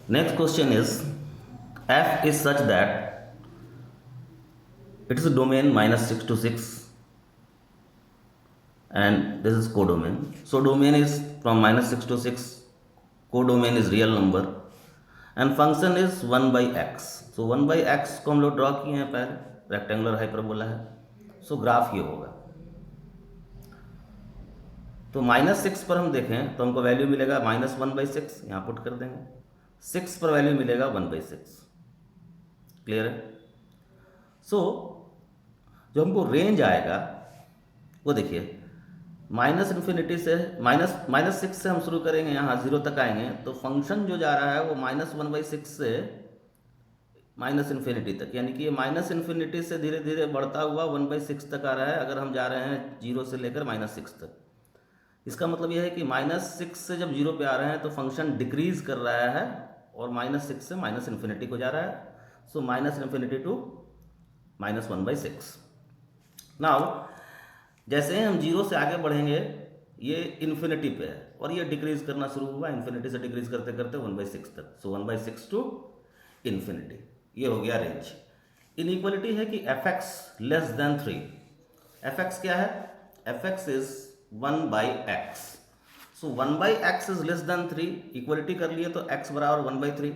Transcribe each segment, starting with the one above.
Next question is, f is such that it is a domain -6 to 6 and this is codomain. So domain is from -6 to 6, codomain is real number and function is 1 by x. So 1 by x को हम लोग draw किए हैं पहले, rectangular hyperbola है. सो graph ये होगा. तो -6 पर हम देखें तो हमको वैल्यू मिलेगा -1/6, यहाँ पुट कर देंगे. 6 पर वैल्यू मिलेगा 1/6. क्लियर है? सो जो हमको रेंज आएगा वो देखिए, -∞ से -6 से हम शुरू करेंगे, यहाँ 0 तक आएंगे तो फंक्शन जो जा रहा है वो -1/6 से -∞ तक, यानी कि ये -∞ से धीरे धीरे बढ़ता हुआ 1/6 तक आ रहा है. अगर हम जा रहे हैं 0 से लेकर -6 तक, इसका मतलब यह है कि -6 से जब 0 पे आ रहे हैं तो फंक्शन डिक्रीज कर रहा है और -6 से -∞ को जा रहा है. सो -∞ टू -1/6. नाउ जैसे ही हम 0 से आगे बढ़ेंगे ये इन्फिनिटी पे है और ये डिक्रीज करना शुरू हुआ, इन्फिनिटी से डिक्रीज करते करते 1/6 तक. सो 1/6 टू इन्फिनिटी, ये हो गया रेंज. इनइक्वलिटी है कि fx लेस देन 3. fx क्या है? fx is 1/x. So 1/x is less than 3. Equality कर लिए तो x बराबर 1/3.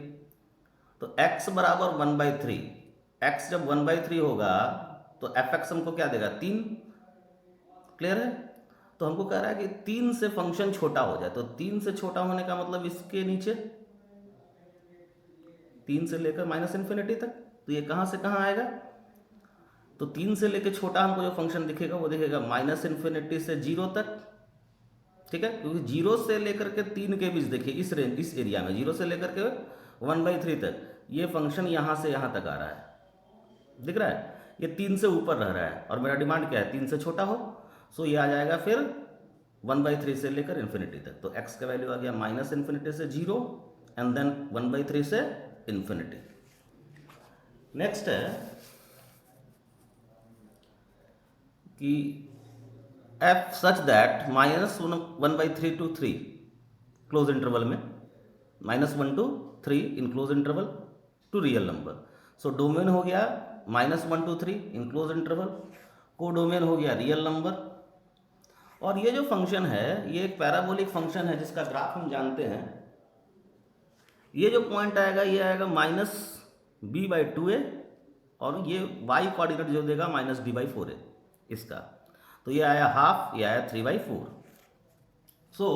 तो x बराबर 1/3. x जब 1/3 होगा तो fx हमको क्या देगा? 3. क्लियर है? तो हमको कह रहा है कि 3 से फंक्शन छोटा हो जाए. तो 3 से छोटा होने का मतलब इसके नीचे 3 से लेकर -∞ तक. तो ये कहाँ से कहाँ आएगा? तो 3 से लेकर छोटा हमको जो फंक्शन दिखेगा वो दिखेगा -∞ से 0 तक. ठीक है? क्योंकि 0 से लेकर के 3 के बीच देखिए, इस रेंज, इस एरिया में 0 से लेकर के 1/3 तक ये फंक्शन यहाँ से यहाँ तक आ रहा है. दिख रहा है? ये 3 से ऊपर रह रहा है और मेरा डिमांड क्या है? 3 से छोटा हो. सो ये आ जाएगा फिर 1/3 से लेकर इन्फिनिटी तक. तो x का वैल्यू आ गया -∞ से 0 एंड देन 1/3 से इन्फिनिटी. नेक्स्ट है कि f such that -1/3 to 3 close interval में, -1 to 3 in close interval to real number. So domain हो गया -1 to 3 in close interval, codomain हो गया रियल नंबर. और ये जो फंक्शन है ये एक पैराबोलिक फंक्शन है जिसका ग्राफ हम जानते हैं. ये जो पॉइंट आएगा ये आएगा -b/2a और ये y कोऑर्डिनेट जो देगा -d/4a इसका. तो ये आया हाफ, ये आया 3/4. सो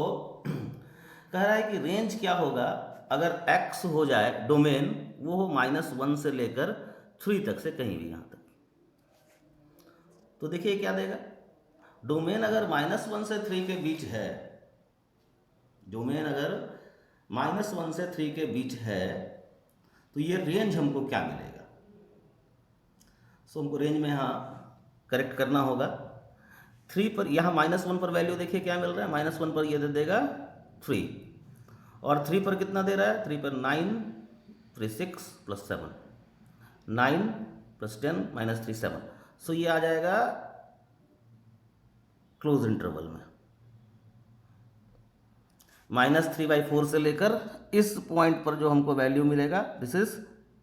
कह रहा है कि रेंज क्या होगा अगर x हो जाए डोमेन, वो हो -1 से लेकर 3 तक से कहीं भी यहाँ तक. तो देखिए क्या देगा. डोमेन अगर -1 से 3 के बीच है, डोमेन अगर -1 से 3 के बीच है तो ये रेंज हमको क्या मिलेगा? सो हमको रेंज में यहाँ करेक्ट करना होगा. 3 पर, यहाँ -1 पर वैल्यू देखिए क्या मिल रहा है. -1 पर ये दे देगा 3 और 3 पर कितना दे रहा है? 3 पर 9, 3 6 + 7, 9 + 10 -3 7. सो ये आ जाएगा क्लोज इंटरवल में -3/4 से लेकर इस पॉइंट पर जो हमको वैल्यू मिलेगा दिस इज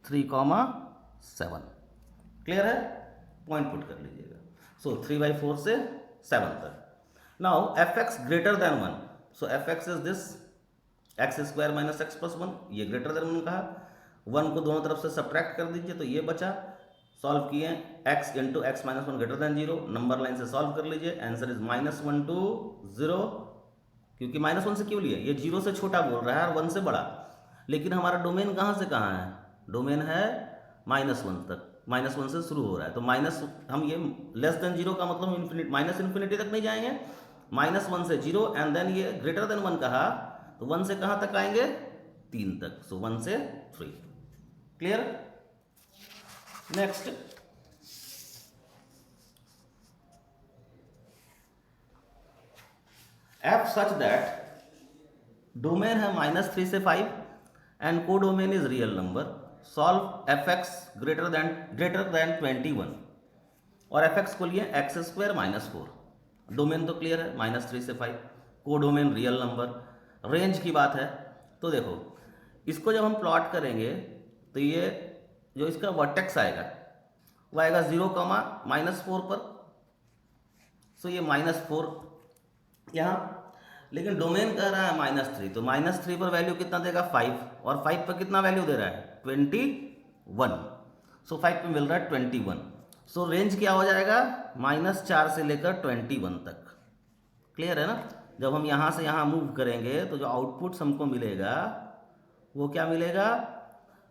3,7. क्लियर है? पॉइंट पुट कर लीजिएगा. सो 3/4 से 7 तक. Now fx greater than 1. So fx is this x² - x + 1. ये ग्रेटर देन 1 कहा. 1 को दोनों तरफ से सब्ट्रैक्ट कर दीजिए तो ये बचा. सॉल्व किए, x × x - 1 greater than 0. Number line से सॉल्व कर लीजिए. Answer is -1 to 0. क्योंकि -1 से क्यों लिए? ये 0 से छोटा बोल रहा है और 1 से बड़ा. लेकिन हमारा डोमेन कहाँ से कहाँ है? डोमेन है -1 तक, -1 से शुरू हो रहा है. तो हम ये लेस देन 0 का मतलब -∞ तक नहीं जाएंगे. -1 से 0 एंड देन ये ग्रेटर देन 1 कहा तो 1 से कहाँ तक आएंगे? 3 तक. सो 1 से 3. Clear? Next, f such that domain है -3 से 5 and codomain is real number. Solve fx greater than 21 और fx को लिए x² - 4. डोमेन तो क्लियर है -3 से 5, कोडोमेन रियल नंबर. रेंज की बात है तो देखो इसको जब हम प्लॉट करेंगे तो ये जो इसका वर्टेक्स आएगा वो आएगा 0, -4 पर। सो ये -4 यहाँ, लेकिन डोमेन कह रहा है -3, तो -3 पर वैल्यू कितना देगा 5, और 5 पर कितना वैल्यू दे रहा है 21। सो 5 पे मिल रहा है 21। सो रेंज क्या हो जाएगा -4 से लेकर 21 तक। क्लियर है ना। जब हम यहाँ से यहाँ मूव करेंगे तो जो आउटपुट हमको मिलेगा वो क्या मिलेगा,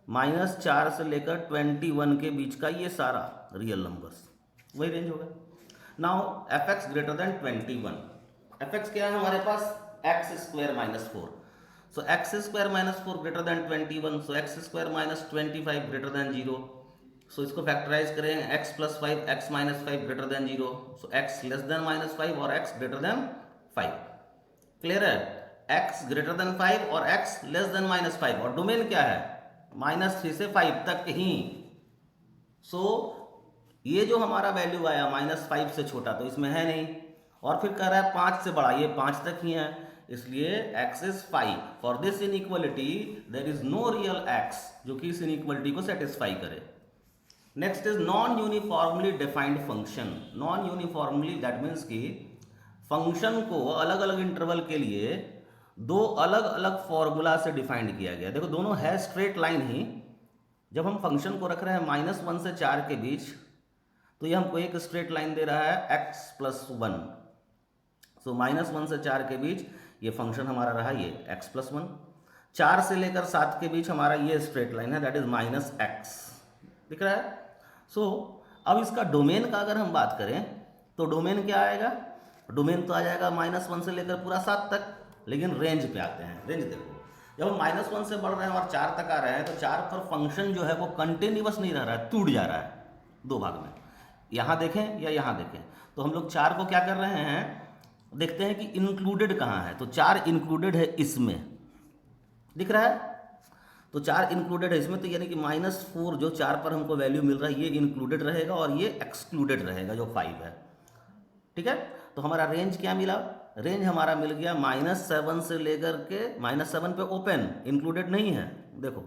-4 से लेकर 21 के बीच का ये सारा रियल नंबर्स, वही रेंज होगा। Now f(x) greater than 21, f(x) क्या है हमारे पास x² - 4। सो x² - 4 ग्रेटर देन 21, सो x² - 25 ग्रेटर देन 0। सो इसको फैक्टराइज करें x + 5 x - 5 ग्रेटर देन 0, सो x लेस देन -5 और x ग्रेटर देन 5। क्लियर है, x ग्रेटर देन 5 और x लेस देन -5, और डोमेन क्या है -3 से 5 तक ही। सो ये जो हमारा वैल्यू आया -5 से छोटा तो इसमें है नहीं, और फिर कह रहा है 5 से बड़ा, ये 5 तक ही है, इसलिए x is 5। For this inequality there is no real x जो कि इस इनइक्वालिटी को सेटिस्फाई करे। Next is non uniformly defined function. Non uniformly that means कि फंक्शन को अलग अलग इंटरवल के लिए दो अलग अलग फॉर्मूला से डिफाइंड किया गया। देखो दोनों है स्ट्रेट लाइन ही। जब हम फंक्शन को रख रहे हैं -1 से 4 के बीच, तो ये हमको एक स्ट्रेट लाइन दे रहा है x + 1। सो -1 से 4 के बीच ये फंक्शन हमारा रहा ये x + 1। 4 से लेकर 7 के बीच हमारा ये स्ट्रेट लाइन है, दैट इज -x। दिख रहा है। सो अब इसका डोमेन का अगर हम बात करें तो डोमेन क्या आएगा, डोमेन तो आ जाएगा -1 से लेकर पूरा 7 तक, लेकिन रेंज पे आते हैं। रेंज देखो, जब हम -1 से बढ़ रहे हैं और 4 तक आ रहे हैं तो 4 पर फंक्शन जो है वो कंटिन्यूअस नहीं रह रहा है, टूट जा रहा है दो भाग में। यहाँ देखें या यहाँ देखें, तो हम लोग 4 को क्या कर रहे हैं, देखते हैं कि इंक्लूडेड कहाँ है। तो 4 इंक्लूडेड है इसमें, दिख रहा है। तो 4 इंक्लूडेड है इसमें, तो यानी कि -4 जो 4 पर हमको वैल्यू मिल रहा है ये इंक्लूडेड रहेगा और ये एक्सक्लूडेड रहेगा जो 5 है। ठीक है, तो हमारा रेंज क्या मिला, रेंज हमारा मिल गया -7 से लेकर के -7 पे ओपन, इंक्लूडेड नहीं है। देखो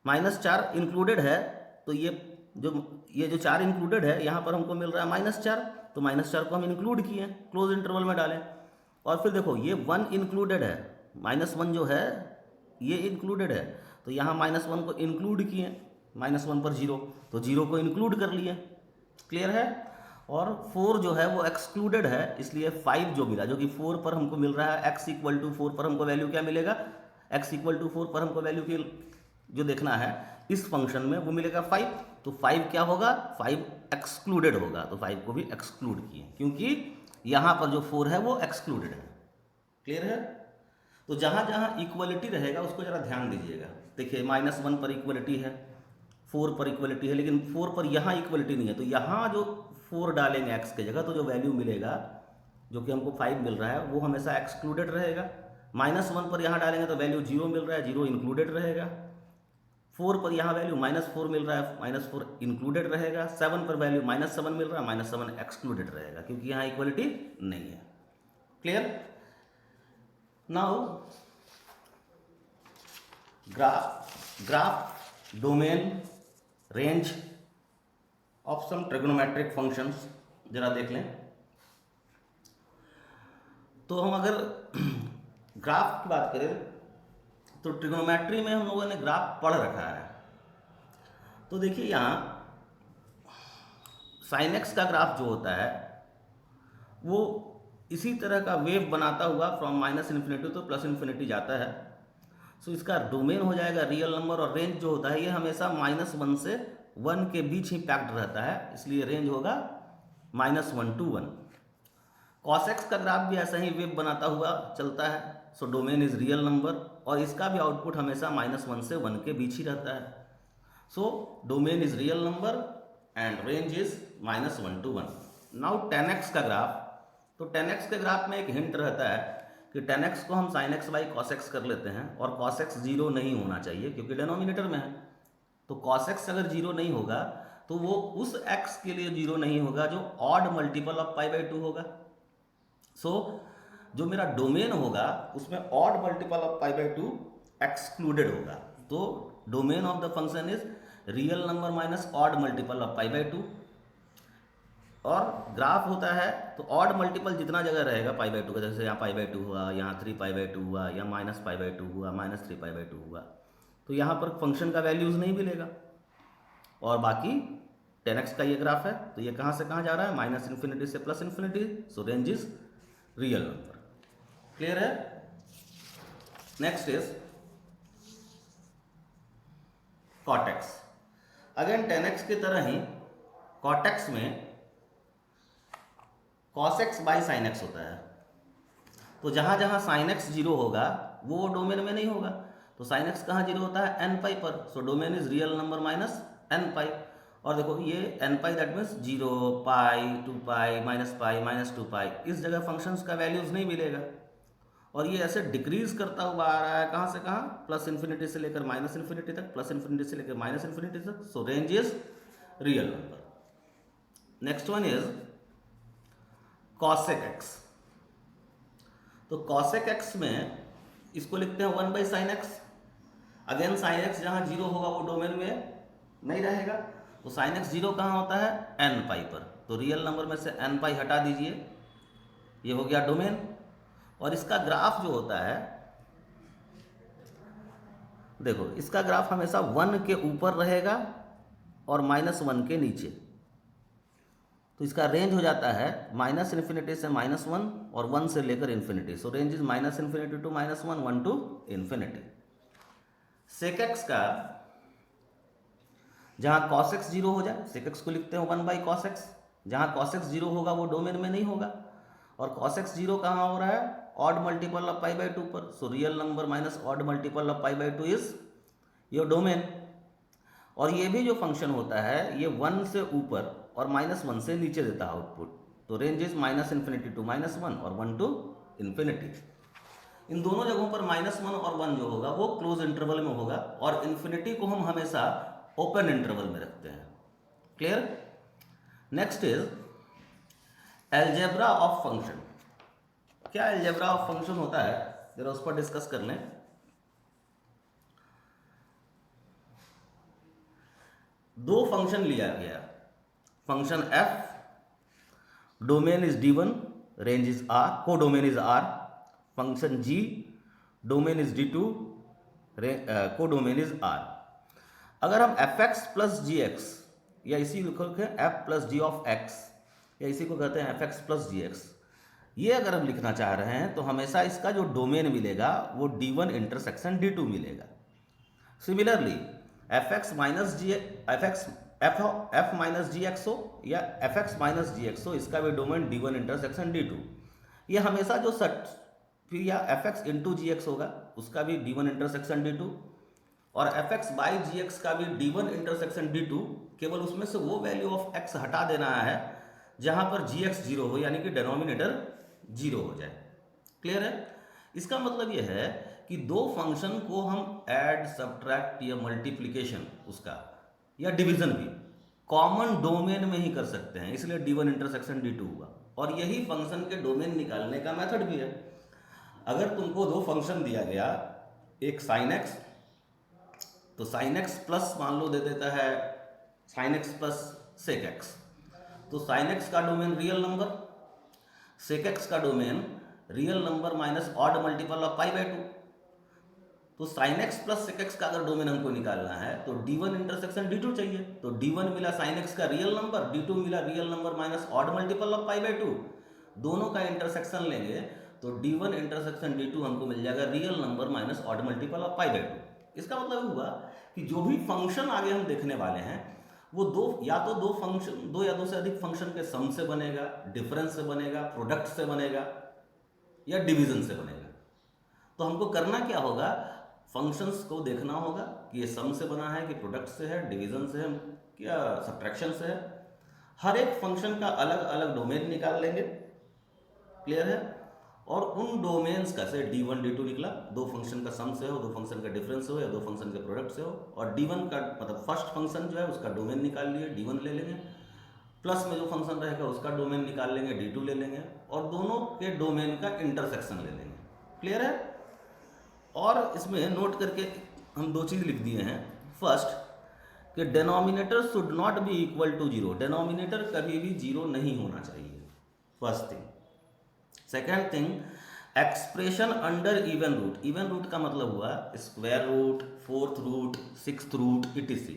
-4 इंक्लूडेड है, तो ये जो 4 इंक्लूडेड है यहाँ पर हमको मिल रहा है -4, तो -4 को हम इंक्लूड किए, क्लोज इंटरवल में डालें। और फिर देखो ये 1 इंक्लूडेड है, -1 जो है ये इंक्लूडेड है, तो यहाँ -1 को इंक्लूड किए, -1 पर 0, तो 0 को इंक्लूड कर लिए। क्लियर है। और 4 जो है वो एक्सक्लूडेड है, इसलिए 5 जो मिला, जो कि 4 पर हमको मिल रहा है, x = 4 पर हमको वैल्यू क्या मिलेगा, x = 4 पर हमको वैल्यू की जो देखना है इस फंक्शन में वो मिलेगा 5। तो 5 क्या होगा, 5 एक्सक्लूडेड होगा, तो 5 को भी एक्सक्लूड किए क्योंकि यहाँ पर जो 4 है वो एक्सक्लूडेड है। क्लियर है। तो जहाँ जहाँ इक्वलिटी रहेगा उसको जरा ध्यान दीजिएगा। देखिए -1 पर इक्वलिटी है, 4 पर इक्वलिटी है, लेकिन 4 पर यहाँ इक्वलिटी नहीं है, तो यहाँ जो 4 डालेंगे x की जगह तो जो वैल्यू मिलेगा जो कि हमको 5 मिल रहा है वो हमेशा एक्सक्लूडेड रहेगा। -1 पर यहाँ डालेंगे तो वैल्यू 0 मिल रहा है, 0 इंक्लूडेड रहेगा। 4 पर यहाँ वैल्यू -4 मिल रहा है, -4 इंक्लूडेड रहेगा। 7 पर वैल्यू -7 मिल रहा है, -7 एक्सक्लूडेड रहेगा क्योंकि यहाँ इक्वलिटी नहीं है। Clear. Now graph domain range of some trigonometric functions जरा देख लें। तो हम अगर ग्राफ की बात करें तो ट्रिग्नोमेट्री में हम लोगों ने ग्राफ पढ़ रखा है। तो देखिए यहाँ sin x का ग्राफ जो होता है वो इसी तरह का वेव बनाता हुआ फ्रॉम -∞ तो +∞ जाता है। सो इसका डोमेन हो जाएगा रियल नंबर, और रेंज जो होता है ये हमेशा -1 से 1 के बीच ही पैक्ड रहता है, इसलिए रेंज होगा -1 to 1। cos x का ग्राफ भी ऐसा ही वेव बनाता हुआ चलता है। So domain is real number, और इसका भी आउटपुट हमेशा -1 से 1 के बीच ही रहता है। So domain is real number and range is -1 to 1। Now tan x का ग्राफ, तो tan x के ग्राफ में एक हिंट रहता है कि tan x को हम sin x cos x कर लेते हैं, और cos x 0 नहीं होना चाहिए क्योंकि डिनोमिनेटर में है। तो cos x अगर 0 नहीं होगा तो वो उस x के लिए 0 नहीं होगा जो ऑड मल्टीपल ऑफ π/2 होगा। सो जो मेरा डोमेन होगा उसमें ऑड मल्टीपल ऑफ π/2 एक्सक्लूडेड होगा। तो domain of the function is real number minus odd multiple of pi by to. और ग्राफ होता है तो ऑड मल्टीपल जितना जगह रहेगा पाई बाई टू का, जैसे यहाँ पाई बाई टू हुआ, यहाँ 3 पाई बाई टू हुआ, या माइनस पाई बाई टू हुआ, माइनस 3 पाई बाई टू हुआ, तो यहाँ पर फंक्शन का वैल्यूज़ नहीं मिलेगा। और बाकी 10x का ये ग्राफ है, तो ये कहाँ से कहाँ जा रहा है, माइनस इन्फिनिटी से plus infinity, so range is real number. Clear है? Next is cot x। Again 10x की तरह ही cot x में cos x by sine x होता है। तो जहाँ जहाँ साइन x जीरो होगा वो डोमेन में नहीं होगा, तो साइन x कहाँ जीरो होता है, n पाई पर, सो domain is real number minus n पाई। और देखो ये n pi that means 0 pi 2 pi minus 2 पाई, इस जगह फंक्शंस का वैल्यूज नहीं मिलेगा। और ये ऐसे डिक्रीज करता हुआ आ रहा है, कहाँ से कहाँ, प्लस इन्फिनिटी से लेकर माइनस इन्फिनिटी तक, प्लस इन्फिनिटी से लेकर माइनस इन्फिनिटी तक, सो range is real number. Next one is cosec x। तो cosec x में इसको लिखते हैं 1 by sine x. Again sine x जहाँ जीरो होगा वो डोमेन में नहीं रहेगा, तो साइन एक्स जीरो कहाँ होता है, n पाई पर, तो रियल नंबर में से n पाई हटा दीजिए, ये हो गया डोमेन। और इसका ग्राफ जो होता है, देखो इसका ग्राफ हमेशा 1 के ऊपर रहेगा और -1 के नीचे, तो इसका रेंज हो जाता है माइनस इन्फिनिटी से -1 और 1 से लेकर infinity, so range is minus infinity to -1, 1 to infinity. Sec x का जहाँ cos x जीरो हो जाए, सेक एक्स को लिखते हैं 1 बाई cos x, जहाँ cos x जीरो होगा वो डोमेन में नहीं होगा। और cos x जीरो कहाँ हो रहा है, odd multiple of pi by two पर, so real number minus odd multiple of pi by two is your domain. और ये भी जो फंक्शन होता है ये 1 से ऊपर और -1 से नीचे देता है आउटपुट, तो range is minus infinity to -1 और 1 टू इन्फिनिटी। इन दोनों जगहों पर -1 और 1 जो होगा वो क्लोज इंटरवल में होगा, और इन्फिनिटी को हम हमेशा ओपन इंटरवल में रखते हैं। Clear? Next is algebra of function. क्या एलजेब्रा ऑफ फंक्शन होता है, जरा उस पर डिस्कस कर लें। दो फंक्शन लिया गया, function f domain is d1 range is r, को domain is r, function g domain is d2 को डोमेन इज r। अगर हम fx प्लस gx, या इसी को कहते हैं f plus g of x, या इसी को कहते हैं fx प्लस gx, ये अगर हम लिखना चाह रहे हैं तो हमेशा इसका जो डोमेन मिलेगा वो d1 इंटरसेक्शन d2 मिलेगा। Similarly fx minus g f minus gx हो या fx माइनस gx हो, इसका भी डोमेन d1 इंटरसेक्शन d2। ये हमेशा जो फिर या fx इंटू gx होगा उसका भी d1 इंटरसेक्शन d2, और fx बाई gx का भी d1 इंटरसेक्शन d2, केवल उसमें से वो वैल्यू ऑफ x हटा देना है जहां पर gx जीरो हो, यानी कि डिनोमिनेटर जीरो हो जाए। क्लियर है? इसका मतलब यह है कि दो फंक्शन को हम ऐड, सब्ट्रैक्ट या मल्टीप्लिकेशन उसका या डिवीजन भी कॉमन डोमेन में ही कर सकते हैं, इसलिए d1 इंटरसेक्शन d2 हुआ। और यही फंक्शन के डोमेन निकालने का मेथड भी है। अगर तुमको दो फंक्शन दिया गया, एक साइन एक्स, तो साइन एक्स प्लस मान लो दे देता है sine x plus sec x, तो साइन एक्स का domain real number, sec x का domain real number minus odd multiple of pi by two. तो sine x plus sec x का अगर डोमेन हमको निकालना है तो d1 इंटरसेक्शन d2 चाहिए, तो d1 मिला साइन एक्स का रियल नंबर, d2 मिला real number minus odd multiple of pi by to, दोनों का इंटरसेक्शन लेंगे तो d1 इंटरसेक्शन d2 हमको मिल जाएगा real number minus odd multiple of pi by to. इसका मतलब हुआ कि जो भी फंक्शन आगे हम देखने वाले हैं वो दो या दो से अधिक फंक्शन के सम से बनेगा, डिफरेंस से बनेगा, प्रोडक्ट से बनेगा या डिवीजन से बनेगा। तो हमको करना क्या होगा, फंक्शंस को देखना होगा कि ये सम से बना है कि प्रोडक्ट से है, डिवीजन से है या सब्ट्रैक्शन से है। हर एक फंक्शन का अलग अलग डोमेन निकाल लेंगे। क्लियर है? और उन डोमेन्स का से d1 d2 निकला, दो फंक्शन का सम से हो, दो फंक्शन का डिफरेंस हो या दो फंक्शन के प्रोडक्ट से हो, और d1 का मतलब फर्स्ट फंक्शन जो है उसका डोमेन निकाल लिए, d1 ले लेंगे, प्लस में जो फंक्शन रहेगा उसका डोमेन निकाल लेंगे, d2 ले लेंगे, और दोनों के डोमेन का इंटरसेक्शन ले लेंगे। क्लियर है? और इसमें नोट करके हम दो चीज़ लिख दिए हैं। फर्स्ट कि denominator should not be equal to zero, denominator कभी भी जीरो नहीं होना चाहिए, first thing. Second thing, expression under even root, even root का मतलब हुआ square root, fourth root, sixth root etc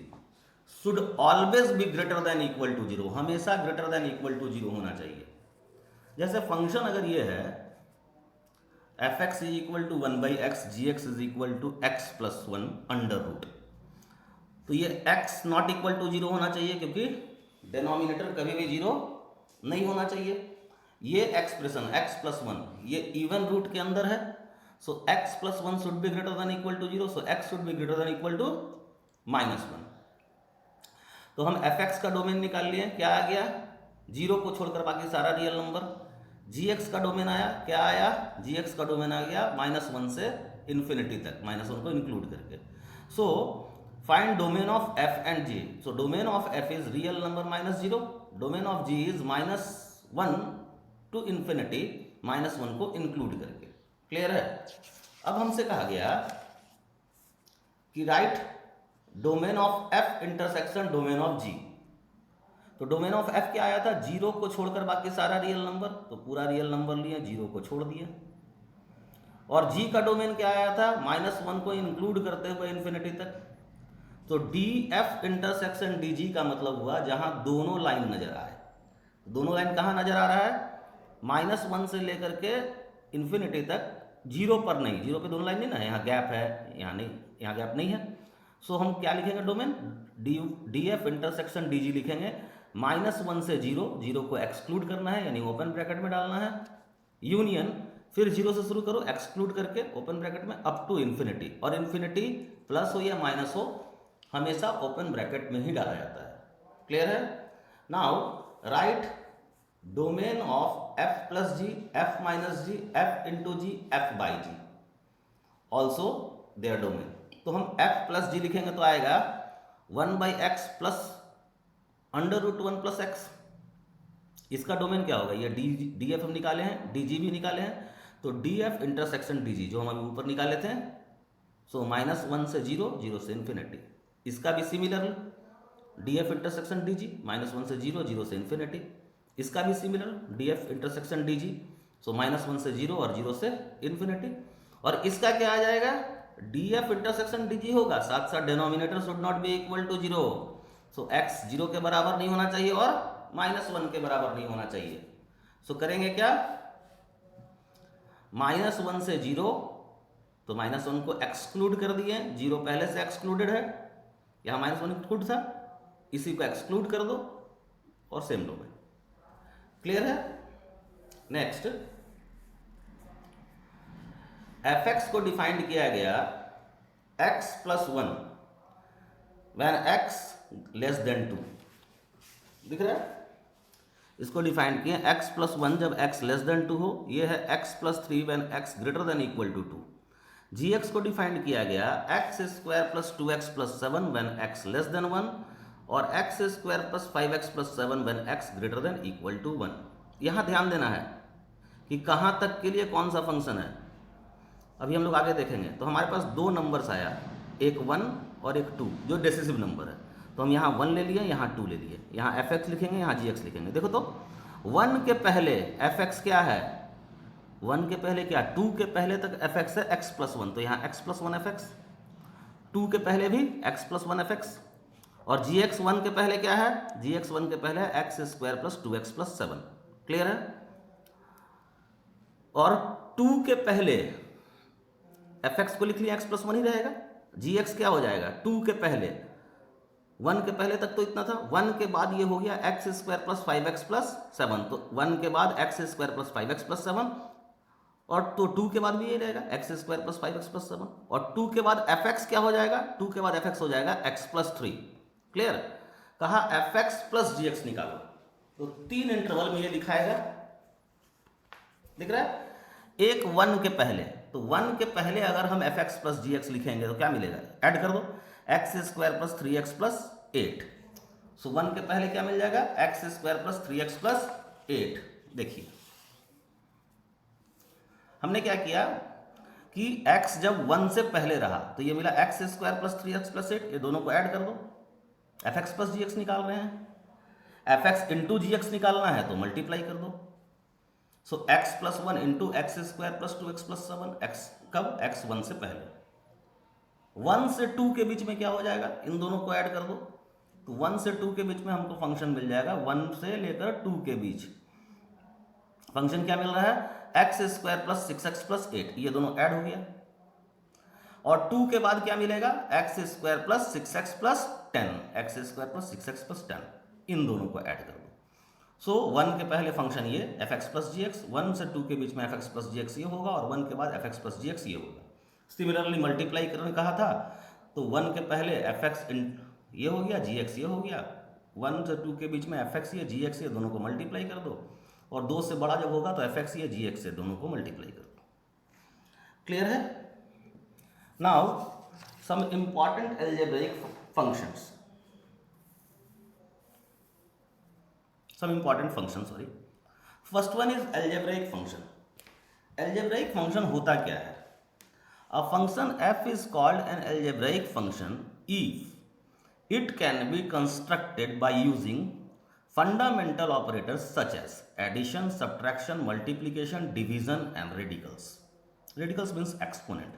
should always be greater than equal to zero, हमेशा greater than equal to zero होना चाहिए। जैसे फंक्शन अगर ये है f x is equal to one by x, g x is equal to x plus one under root, तो ये x not equal to zero होना चाहिए क्योंकि डेनोमिनेटर कभी भी जीरो नहीं होना चाहिए। ये एक्सप्रेशन x प्लस वन ये इवन रूट के अंदर है, so x plus one should be greater than equal to zero, so x should be greater than equal to minus one. तो हम fx का डोमेन निकाल लिए, क्या आ गया, जीरो को छोड़कर बाकी सारा रियल नंबर। gx का डोमेन आया, क्या आया, gx का डोमेन आ गया माइनस वन से इन्फिनिटी तक, माइनस वन को इंक्लूड करके। So find domain of f and g, so domain of f is real number minus zero, domain of g is minus one two infinity, minus one को include करके। Clear है। अब हमसे कहा गया कि right domain of f intersection domain of g, तो domain of f क्या आया था, जीरो को छोड़कर बाकी सारा रियल नंबर, तो पूरा रियल नंबर लिया, जीरो को छोड़ दिया। और g का डोमेन क्या आया था, माइनस वन को इंक्लूड करते हुए इन्फिनिटी तक, तो D F intersection D G का मतलब हुआ जहां दोनों लाइन नजर आए। दोनों लाइन कहां नजर आ रहा है, माइनस वन से लेकर के इन्फिनिटी तक, जीरो पर नहीं, जीरो पे दोनों लाइन नहीं ना, यहाँ गैप है, यहाँ नहीं, यहाँ गैप नहीं है। सो हम क्या लिखेंगे, domain D F intersection D G लिखेंगे, माइनस वन से जीरो, जीरो को एक्सक्लूड करना है यानी ओपन ब्रैकेट में डालना है, यूनियन फिर जीरो से शुरू करो एक्सक्लूड करके ओपन ब्रैकेट में अप टू इन्फिनिटी, और इन्फिनिटी प्लस हो या माइनस हो हमेशा ओपन ब्रैकेट में ही डाला जाता है। क्लियर है। Now right domain of f plus g, f minus g, f into g, f by g also their domain. तो हम f प्लस जी लिखेंगे तो आएगा one by x plus under root one plus x. इसका domain क्या होगा, ये D F हम निकाले हैं, डी जी भी निकाले हैं, तो D F intersection D G जो हम अभी ऊपर निकाले थे, सो माइनस वन से जीरो, जीरो से इन्फिनिटी। इसका भी similar D F intersection D G, minus one से जीरो, जीरो से इन्फिनिटी। इसका भी similar D F intersection D G, so minus one से जीरो और जीरो से इन्फिनिटी। और इसका क्या आ जाएगा, D F intersection D G होगा, साथ साथ denominator should not be equal to zero, so x zero के बराबर नहीं होना चाहिए और माइनस वन के बराबर नहीं होना चाहिए। सो करेंगे क्या, माइनस वन से जीरो, तो माइनस वन को एक्सक्लूड कर दिए, जीरो पहले से एक्सक्लूडेड है, यहाँ माइनस वन इंक्लूड था, इसी को एक्सक्लूड कर दो और सेम डोमेन। क्लियर है। नेक्स्ट एफ एक्स को डिफाइंड किया गया x plus one when x less than two, दिख रहा है। इसको डिफाइंड किया एक्स प्लस वन जब एक्स लेस देन टू हो, ये है x plus three when x greater than equal to two. G x को डिफाइंड किया गया x square plus two x plus seven when x less than one, और x square plus five x plus seven when x greater than equal to one. यहाँ ध्यान देना है कि कहाँ तक के लिए कौन सा फंक्शन है, अभी हम लोग आगे देखेंगे। तो हमारे पास दो नंबर्स आया, एक वन और एक टू, जो डिसिसिव नंबर है, तो हम यहाँ वन ले लिए, यहाँ टू ले लिए, यहाँ एफ एक्स लिखेंगे, यहाँ जी एक्स लिखेंगे। देखो तो वन के पहले एफ एक्स क्या है, वन के पहले क्या, टू के पहले तक एफ एक्स है एक्स प्लस वन, तो यहाँ x plus one f x, two के पहले भी x plus one f x, और जी एक्स वन के पहले क्या है, जी एक्स वन के पहले है x square plus two x plus seven. Clear है। और टू के पहले एफ एक्स को लिख लिया एक्स प्लस वन ही रहेगा, जी एक्स क्या हो जाएगा, टू के पहले, वन के पहले तक तो इतना था, वन के बाद ये हो गया x square plus five x plus seven, तो वन के बाद x square plus five x plus seven, और तो टू के बाद भी ये रहेगा x square plus five x plus seven, और टू के बाद एफ एक्स क्या हो जाएगा, टू के बाद एफ एक्स हो जाएगा एक्स प्लस थ्री। क्लियर। कहा F x plus g x निकालो, तो तीन इंटरवल में ये दिखाएगा, दिख रहा है। एक वन के पहले, तो वन के पहले अगर हम f x plus g x लिखेंगे तो क्या मिलेगा, ऐड कर दो, x square plus three x plus eight. So one के पहले क्या मिल जाएगा, x square plus three x plus eight. देखिए हमने क्या किया कि x जब 1 से पहले रहा तो ये मिला x square plus 3x plus 8, ये दोनों को ऐड कर दो, fx प्लस gx निकाल रहे हैं, fx इंटू gx निकालना है तो मल्टीप्लाई कर दो। सो x plus 1 into x square plus 2x plus 7, x कब, x 1 से पहले। 1 से 2 के बीच में क्या हो जाएगा, इन दोनों को ऐड कर दो, तो 1 से 2 के बीच में हमको फंक्शन मिल जाएगा 1 से लेकर 2 के बीच। फंक्शन क्या मिल रहा है, x square plus 6x plus 8, ये दोनों ऐड हो गया। और 2 के बाद क्या मिलेगा, x square plus 6x plus 10, x square plus 6x plus 10, इन दोनों को ऐड कर दो। सो 1 के पहले फंक्शन ये fx प्लस gx, 1 से 2 के बीच में fx प्लस gx ये होगा, और 1 के बाद fx प्लस gx ये होगा। सिमिलरली मल्टीप्लाई करने कहा था, तो 1 के पहले fx ये हो गया, gx ये हो गया, 1 से 2 के बीच में fx ये gx ये दोनों को मल्टीप्लाई कर दो, और 2 से बड़ा जब होगा तो fx ये gx ये दोनों को मल्टीप्लाई कर दो। क्लियर है? Now some important algebraic functions, some important function, sorry. First one is algebraic function. Algebraic function होता क्या है? A function f is called an algebraic function if it can be constructed by using fundamental operators such as addition, subtraction, multiplication, division and radicals. Radicals means exponent.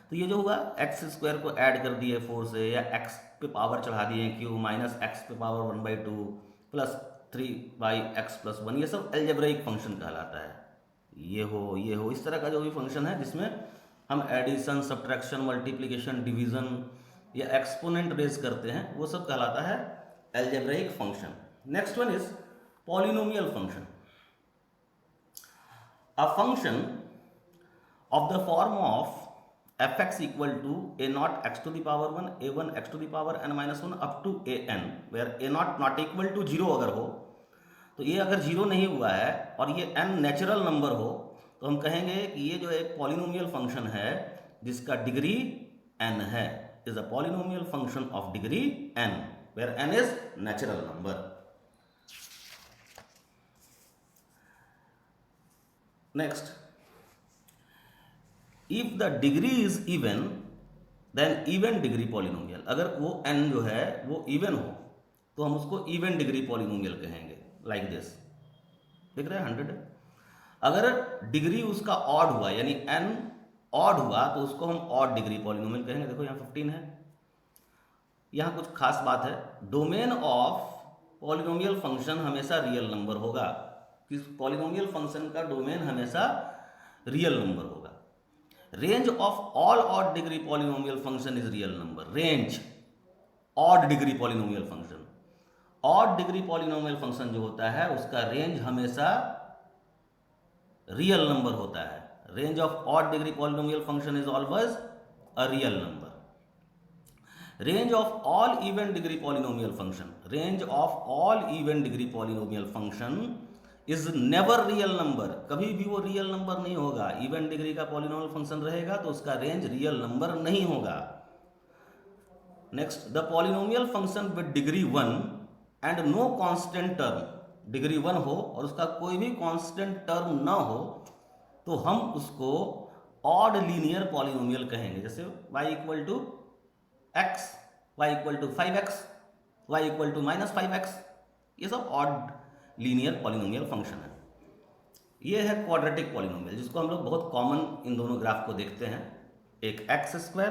तो ये जो हुआ x square को add कर दिए 4 से, या x पे पावर चढ़ा दिए q माइनस x पे पावर 1/2 प्लस 3/x प्लस 1, ये सब अलजेब्राइक फंक्शन कहलाता है। ये हो इस तरह का जो भी फंक्शन है जिसमें हम एडिशन, सब्ट्रैक्शन, मल्टीप्लिकेशन, डिवीजन या एक्सपोनेंट रेज करते हैं, वो सब कहलाता है algebraic function. Next one is polynomial function. A function of the form of fx equal to a naught x to the power 1, a1 x to the power n minus 1 up to an, where a naught not equal to 0 अगर हो, तो ये अगर 0 नहीं हुआ है और ये n नेचुरल नंबर हो, तो हम कहेंगे कि ये जो एक पॉलिनोमियल फंक्शन है जिसका डिग्री n है, is a polynomial function of degree n, where n is natural number. Next, if the degree is even then even degree polynomial. अगर वो n जो है वो इवन हो तो हम उसको इवन डिग्री पॉलिनोमियल कहेंगे, लाइक दिस, देख रहे हैं 100 है। अगर डिग्री उसका ऑड हुआ यानी n ऑड हुआ तो उसको हम ऑड डिग्री पॉलिनोमियल कहेंगे। देखो यहाँ 15 है। यहाँ कुछ खास बात है, डोमेन ऑफ पॉलिनोमियल फंक्शन हमेशा रियल नंबर होगा। किस पॉलिनोमियल फंक्शन का डोमेन हमेशा रियल नंबर होगा। Range of all odd degree polynomial function is real number. Range odd degree polynomial function, odd degree polynomial function जो होता है उसका रेंज हमेशा रियल नंबर होता है। Range of odd degree polynomial function is always a real number. Range of all even degree polynomial function, range of all even degree polynomial function is never real number. कभी भी वो real number नहीं होगा। Even degree का polynomial function रहेगा तो उसका range real number नहीं होगा। Next, the polynomial function with degree 1 and no constant term, degree 1 हो और उसका कोई भी कांस्टेंट टर्म ना हो तो हम उसको ऑड लीनियर पॉलिनोमियल कहेंगे। जैसे y equal to x, y equal to 5x, y equal to minus 5x, ये सब ऑड लीनियर पॉलिनोमियल फंक्शन है। ये है क्वाड्रेटिक पॉलिनोमियल जिसको हम लोग बहुत कॉमन इन दोनों ग्राफ को देखते हैं। एक एक्स स्क्वायर,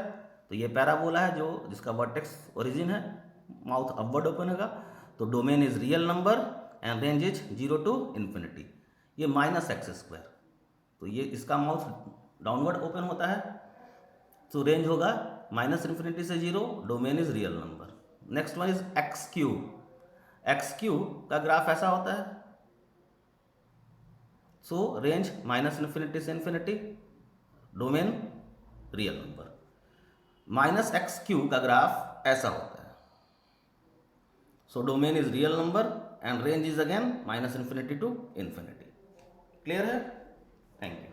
तो ये पैराबोला है जो जिसका वर्टेक्स ओरिजिन है, माउथ अपवर्ड ओपन होगा, तो domain is real number and range is 0 to infinity. ये माइनस एक्स स्क्वायर, तो ये इसका माउथ डाउनवर्ड ओपन होता है, तो रेंज होगा माइनस इन्फिनिटी से 0, domain is real number. Next one is x cube. X cube का ग्राफ ऐसा होता है, सो रेंज माइनस इन्फिनिटी से infinity, domain real number. Minus x cube का ग्राफ ऐसा होता है, so domain is real number and range is again minus infinity to infinity. Clear है? Thank you.